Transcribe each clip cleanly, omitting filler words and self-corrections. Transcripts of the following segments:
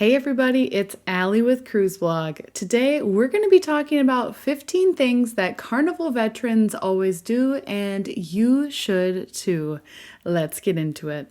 Hey everybody, it's Allie with Cruise Blog. Today we're going to be talking about 15 things that Carnival veterans always do, and you should too. Let's get into it.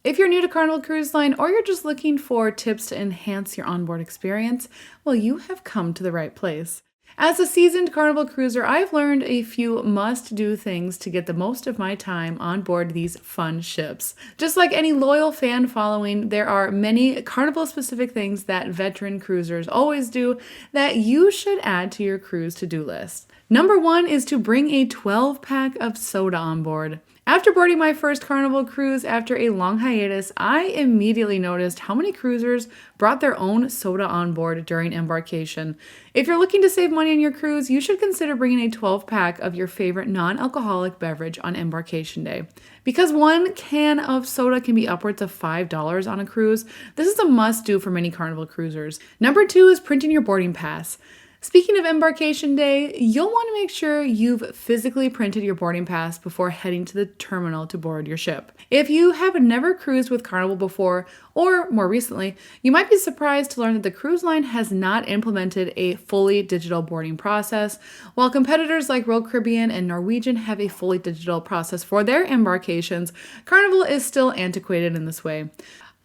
If you're new to Carnival Cruise Line or you're just looking for tips to enhance your onboard experience, well, you have come to the right place. As a seasoned Carnival cruiser, I've learned a few must-do things to get the most of my time on board these fun ships. Just like any loyal fan following, there are many Carnival-specific things that veteran cruisers always do that you should add to your cruise to-do list. Number one is to bring a 12-pack of soda on board. After boarding my first Carnival cruise after a long hiatus, I immediately noticed how many cruisers brought their own soda on board during embarkation. If you're looking to save money on your cruise, you should consider bringing a 12-pack of your favorite non-alcoholic beverage on embarkation day. Because one can of soda can be upwards of $5 on a cruise, this is a must-do for many Carnival cruisers. Number two is printing your boarding pass. Speaking of embarkation day, you'll want to make sure you've physically printed your boarding pass before heading to the terminal to board your ship. If you have never cruised with Carnival before, or more recently, you might be surprised to learn that the cruise line has not implemented a fully digital boarding process. While competitors like Royal Caribbean and Norwegian have a fully digital process for their embarkations, Carnival is still antiquated in this way.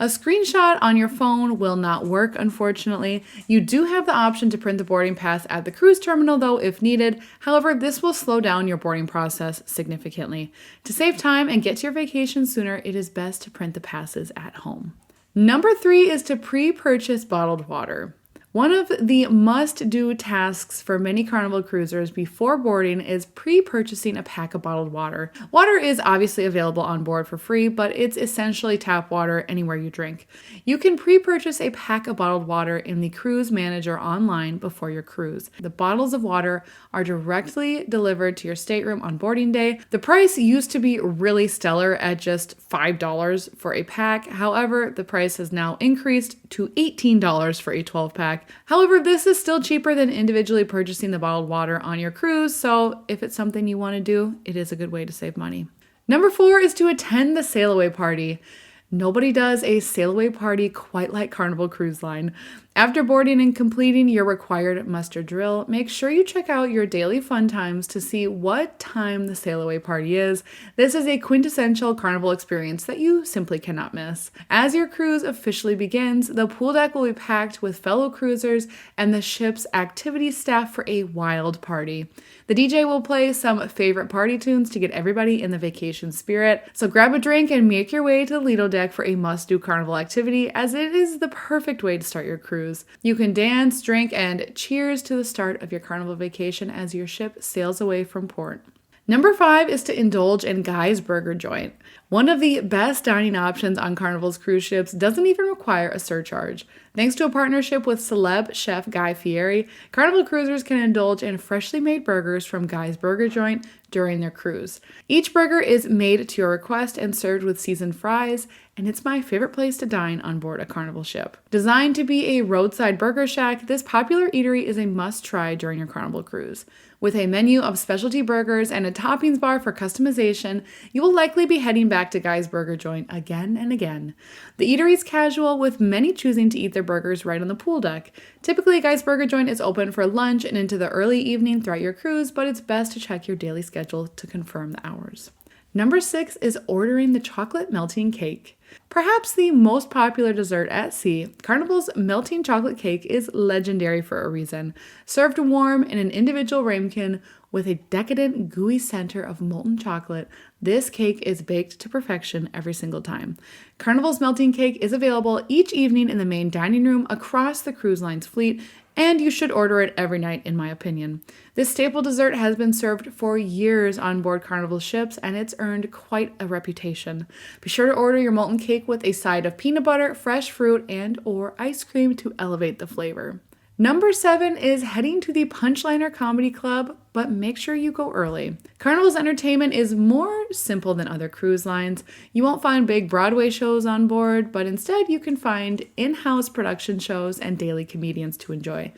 A screenshot on your phone will not work, unfortunately. You do have the option to print the boarding pass at the cruise terminal, though, if needed. However, this will slow down your boarding process significantly. To save time and get to your vacation sooner, it is best to print the passes at home. Number three is to pre-purchase bottled water. One of the must-do tasks for many Carnival cruisers before boarding is pre-purchasing a pack of bottled water. Water is obviously available on board for free, but it's essentially tap water anywhere you drink. You can pre-purchase a pack of bottled water in the cruise manager online before your cruise. The bottles of water are directly delivered to your stateroom on boarding day. The price used to be really stellar at just $5 for a pack. However, the price has now increased to $18 for a 12-pack. However, this is still cheaper than individually purchasing the bottled water on your cruise, so if it's something you want to do, it is a good way to save money. Number four is to attend the sailaway party. Nobody does a sailaway party quite like Carnival Cruise Line. After boarding and completing your required muster drill, make sure you check out your daily fun times to see what time the sailaway party is. This is a quintessential Carnival experience that you simply cannot miss. As your cruise officially begins, the pool deck will be packed with fellow cruisers and the ship's activity staff for a wild party. The DJ will play some favorite party tunes to get everybody in the vacation spirit. So grab a drink and make your way to the Lido deck for a must-do Carnival activity, as it is the perfect way to start your cruise. You can dance, drink, and cheers to the start of your Carnival vacation as your ship sails away from port. Number five is to indulge in Guy's Burger Joint. One of the best dining options on Carnival's cruise ships doesn't even require a surcharge. Thanks to a partnership with celeb chef Guy Fieri, Carnival cruisers can indulge in freshly made burgers from Guy's Burger Joint during their cruise. Each burger is made to your request and served with seasoned fries, and it's my favorite place to dine on board a Carnival ship. Designed to be a roadside burger shack, this popular eatery is a must-try during your Carnival cruise. With a menu of specialty burgers and a toppings bar for customization, you will likely be heading back to Guy's Burger Joint again and again. The eatery is casual, with many choosing to eat their burgers right on the pool deck. Typically, Guy's Burger Joint is open for lunch and into the early evening throughout your cruise, but it's best to check your daily schedule to confirm the hours. Number six is ordering the chocolate melting cake. Perhaps the most popular dessert at sea, Carnival's melting chocolate cake is legendary for a reason. Served warm in an individual ramekin with a decadent, gooey center of molten chocolate, this cake is baked to perfection every single time. Carnival's melting cake is available each evening in the main dining room across the cruise line's fleet, and you should order it every night, in my opinion. This staple dessert has been served for years on board Carnival ships, and it's earned quite a reputation. Be sure to order your molten cake with a side of peanut butter, fresh fruit, and/or ice cream to elevate the flavor. Number seven is heading to the Punchliner Comedy Club, but make sure you go early. Carnival's entertainment is more simple than other cruise lines. You won't find big Broadway shows on board, but instead you can find in-house production shows and daily comedians to enjoy.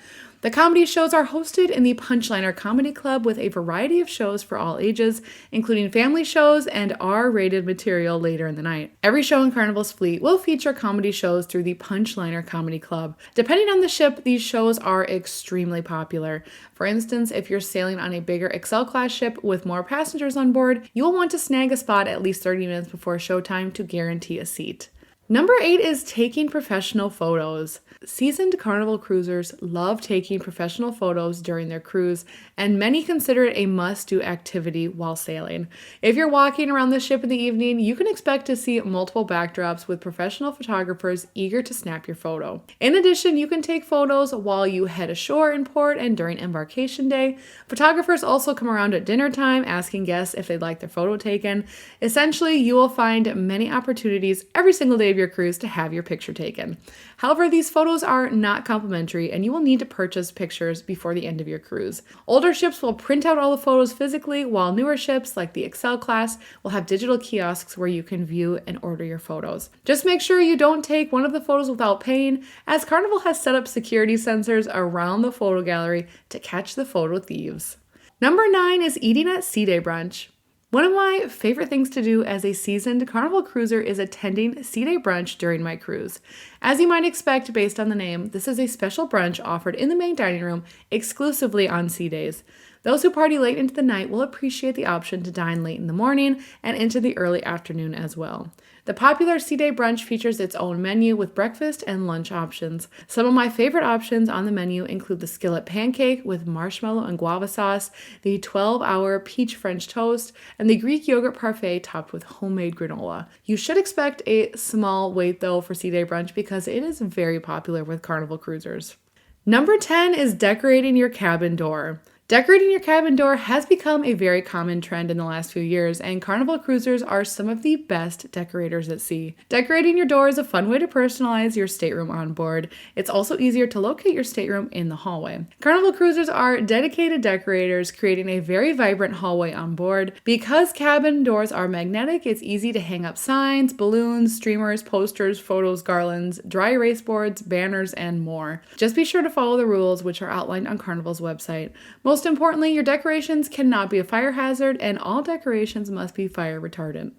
The comedy shows are hosted in the Punchliner Comedy Club with a variety of shows for all ages, including family shows and R-rated material later in the night. Every show in Carnival's fleet will feature comedy shows through the Punchliner Comedy Club. Depending on the ship, these shows are extremely popular. For instance, if you're sailing on a bigger Excel-class ship with more passengers on board, you will want to snag a spot at least 30 minutes before showtime to guarantee a seat. Number 8 is taking professional photos. Seasoned Carnival cruisers love taking professional photos during their cruise, and many consider it a must-do activity while sailing. If you're walking around the ship in the evening, you can expect to see multiple backdrops with professional photographers eager to snap your photo. In addition, you can take photos while you head ashore in port and during embarkation day. Photographers also come around at dinner time asking guests if they'd like their photo taken. Essentially, you will find many opportunities every single day of your cruise to have your picture taken. However, these photos are not complimentary and you will need to purchase pictures before the end of your cruise. Older ships will print out all the photos physically, while newer ships like the Excel class will have digital kiosks where you can view and order your photos. Just make sure you don't take one of the photos without paying, as Carnival has set up security sensors around the photo gallery to catch the photo thieves. Number 9 is eating at Sea Day Brunch. One of my favorite things to do as a seasoned Carnival cruiser is attending Sea Day Brunch during my cruise. As you might expect based on the name, this is a special brunch offered in the main dining room exclusively on sea days. Those who party late into the night will appreciate the option to dine late in the morning and into the early afternoon as well. The popular Sea Day Brunch features its own menu with breakfast and lunch options. Some of my favorite options on the menu include the skillet pancake with marshmallow and guava sauce, the 12-hour peach French toast, and the Greek yogurt parfait topped with homemade granola. You should expect a small wait though for Sea Day Brunch because it is very popular with Carnival cruisers. Number 10 is decorating your cabin door. Decorating your cabin door has become a very common trend in the last few years, and Carnival cruisers are some of the best decorators at sea. Decorating your door is a fun way to personalize your stateroom on board. It's also easier to locate your stateroom in the hallway. Carnival cruisers are dedicated decorators, creating a very vibrant hallway on board. Because cabin doors are magnetic, it's easy to hang up signs, balloons, streamers, posters, photos, garlands, dry erase boards, banners, and more. Just be sure to follow the rules, which are outlined on Carnival's website. Most importantly, your decorations cannot be a fire hazard, and all decorations must be fire retardant.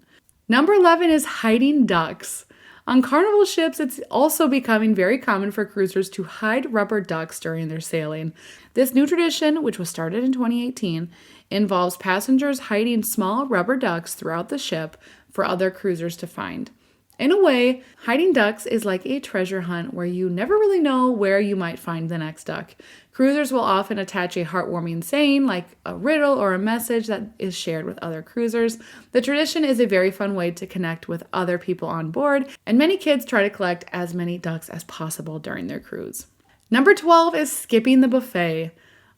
Number 11 is hiding ducks. On Carnival ships, it's also becoming very common for cruisers to hide rubber ducks during their sailing. This new tradition, which was started in 2018, involves passengers hiding small rubber ducks throughout the ship for other cruisers to find. In a way, hiding ducks is like a treasure hunt where you never really know where you might find the next duck. Cruisers will often attach a heartwarming saying like a riddle or a message that is shared with other cruisers. The tradition is a very fun way to connect with other people on board, and many kids try to collect as many ducks as possible during their cruise. Number 12 is skipping the buffet.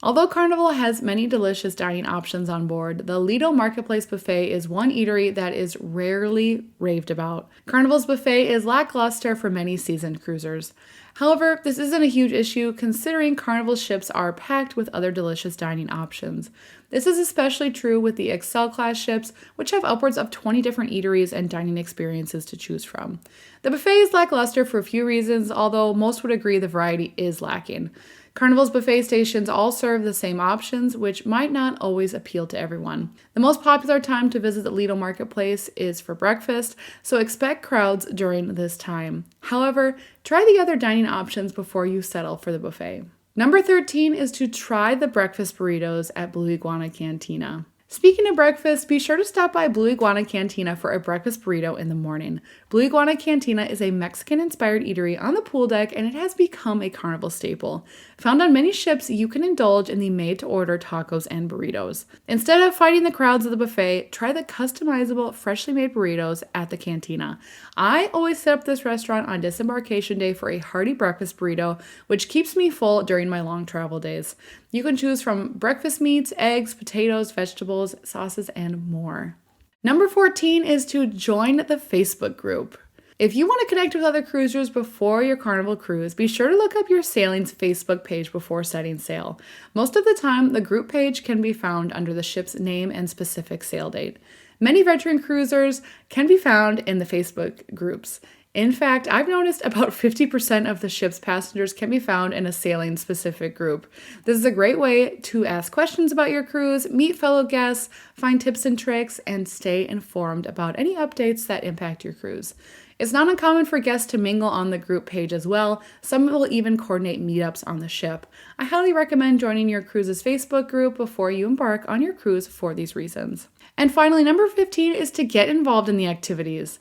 Although Carnival has many delicious dining options on board, the Lido Marketplace Buffet is one eatery that is rarely raved about. Carnival's buffet is lackluster for many seasoned cruisers. However, this isn't a huge issue considering Carnival ships are packed with other delicious dining options. This is especially true with the Excel class ships, which have upwards of 20 different eateries and dining experiences to choose from. The buffet is lackluster for a few reasons, although most would agree the variety is lacking. Carnival's buffet stations all serve the same options, which might not always appeal to everyone. The most popular time to visit the Lido Marketplace is for breakfast, so expect crowds during this time. However, try the other dining options before you settle for the buffet. Number 13 is to try the breakfast burritos at Blue Iguana Cantina. Speaking of breakfast, be sure to stop by Blue Iguana Cantina for a breakfast burrito in the morning. Blue Iguana Cantina is a Mexican-inspired eatery on the pool deck, and it has become a Carnival staple. Found on many ships, you can indulge in the made-to-order tacos and burritos. Instead of fighting the crowds of the buffet, try the customizable, freshly made burritos at the cantina. I always set up this restaurant on disembarkation day for a hearty breakfast burrito, which keeps me full during my long travel days. You can choose from breakfast meats, eggs, potatoes, vegetables, sauces, and more. Number 14 is to join the Facebook group. If you want to connect with other cruisers before your Carnival cruise, be sure to look up your sailing's Facebook page before setting sail. Most of the time, the group page can be found under the ship's name and specific sail date. Many veteran cruisers can be found in the Facebook groups. In fact, I've noticed about 50% of the ship's passengers can be found in a sailing-specific group. This is a great way to ask questions about your cruise, meet fellow guests, find tips and tricks, and stay informed about any updates that impact your cruise. It's not uncommon for guests to mingle on the group page as well. Some will even coordinate meetups on the ship. I highly recommend joining your cruise's Facebook group before you embark on your cruise for these reasons. And finally, number 15 is to get involved in the activities.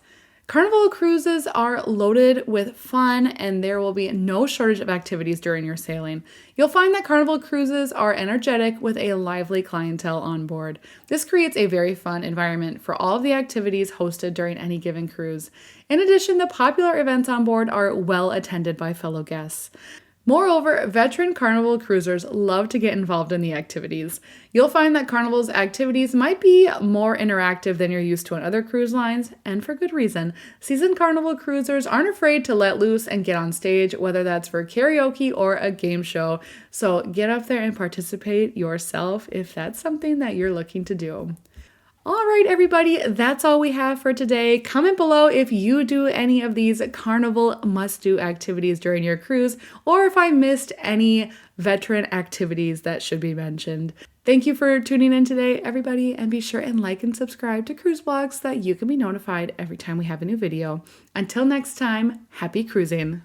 Carnival cruises are loaded with fun, and there will be no shortage of activities during your sailing. You'll find that Carnival cruises are energetic with a lively clientele on board. This creates a very fun environment for all of the activities hosted during any given cruise. In addition, the popular events on board are well attended by fellow guests. Moreover, veteran Carnival cruisers love to get involved in the activities. You'll find that Carnival's activities might be more interactive than you're used to on other cruise lines, and for good reason. Seasoned Carnival cruisers aren't afraid to let loose and get on stage, whether that's for karaoke or a game show. So get up there and participate yourself if that's something that you're looking to do. All right, everybody, that's all we have for today. Comment below if you do any of these Carnival must-do activities during your cruise, or if I missed any veteran activities that should be mentioned. Thank you for tuning in today, everybody, and be sure and like and subscribe to Cruise Vlogs so that you can be notified every time we have a new video. Until next time, happy cruising.